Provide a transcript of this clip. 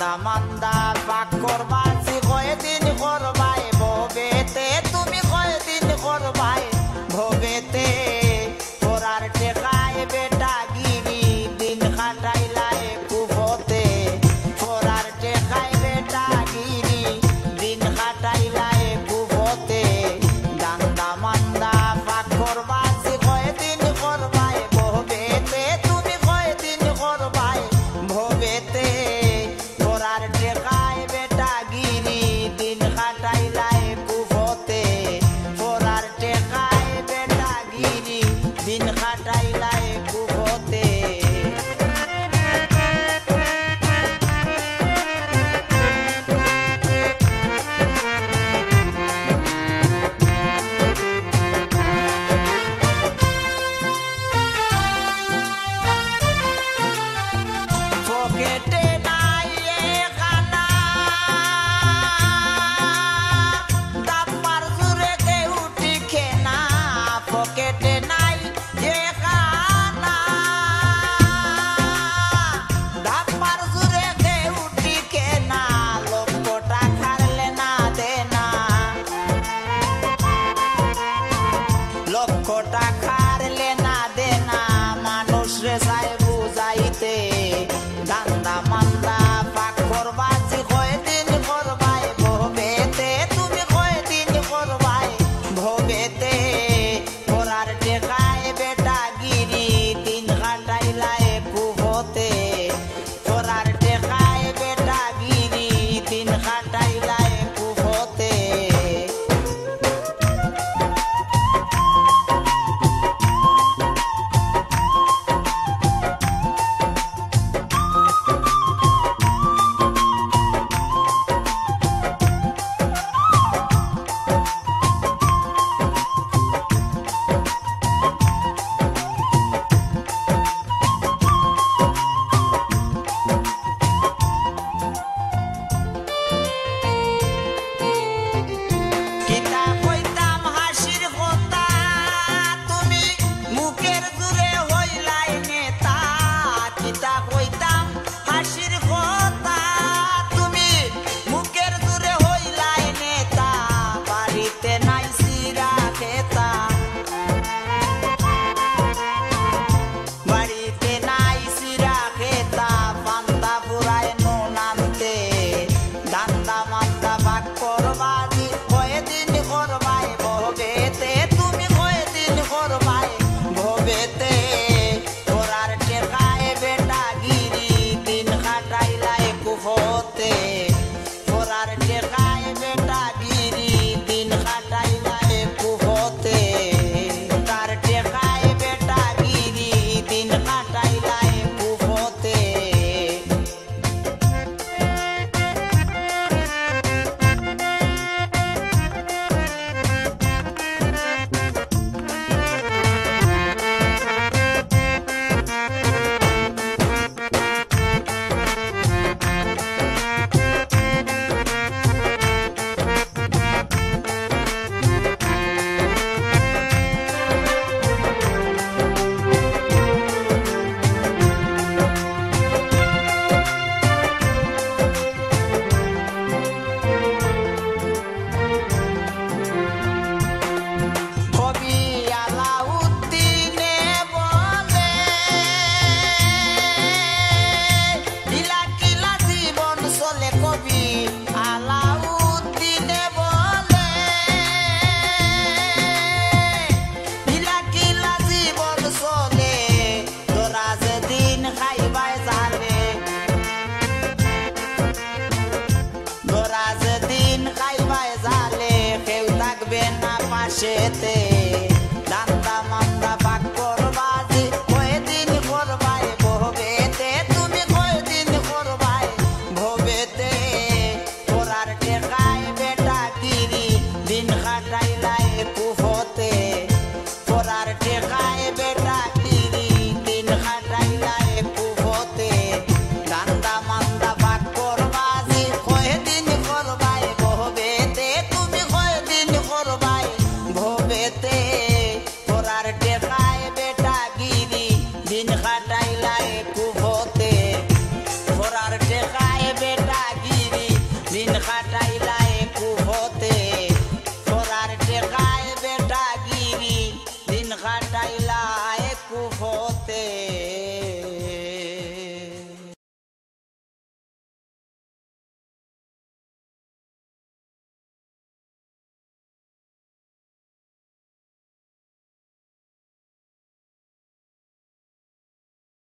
দান্দা মান্দা পাক করবাছি কয়দিন করবাই ভবেতে তুমি কয়দিন করবাই ভবেতে পরার টেকায় বেটা গিরি দিন খাটাইলাই কুফতে পরার টেকায় বেটা গিরি দিন খাটাইলাই কুফতে দান্দা মান্দা পাক করবাছি কয়দিন করবাই ভবেতে তুমি কয়দিন করবাই ভবেতে পরার টেকায় বেটা গিরি দিন খাটাইলাই কুফতে পরার টেকায় বেটা গিরি দিন খাটাইলাই কুফতে পকেটে নাই খানা দাপার জুড়ে কেউ টিকে না পকেটে নাই খানা দাপার জুড়ে কেউ টিকে না লক্ষ টাকার লেনা দেনা লক্ষ টাকার লেনা দেনা মানুষ রে চাই বুঝাইতে দান্দা মান্দা পাক করবাছি কয়দিন করবাই ভবেতে তুমি কয়দিন করবাই ভবেতে পরার টেকায় বেটা গিরি দিন খাটাইলাই কুফতে পরার টেকায় বেটা গিরি দিন খাটাইলাই কুফতে কিতা কইতাম হাসির কথা তুমি মুখের জুড়ে হইলাই নেতা কিতা কইতাম হাসির কথা তুমি মুখের জুড়ে হইলাই নেতা বাড়িতে নাই সিরা খেতা বাড়িতে নাই সিরা খেতা পান্তা পুরায় নুন আনতে দান্দা মান্দা ভাগ করবাজি কয়দিন করবাই ভবেতে তুমি কয়দিন করবাই ভবেতে পরার টেকায় বেটা গিরি দিন খাটাইলাই কুফতে পরার টেকায় বেটা গিরি দিন খাটাইলাই কুফতে তার টেকায় বেটা গিরি দিন খাটাইলাই কুফতে কবি আলাউদ্দিনে বলে ইলা কিলা জীবন চলে কবি আলাউদ্দিনে বলে ইলা কিলা জীবন চলে তোরা যেদিন খাইবাই জালে তোরা যেদিন খাইবাই জালে কেউ থাকবে না পাশেতে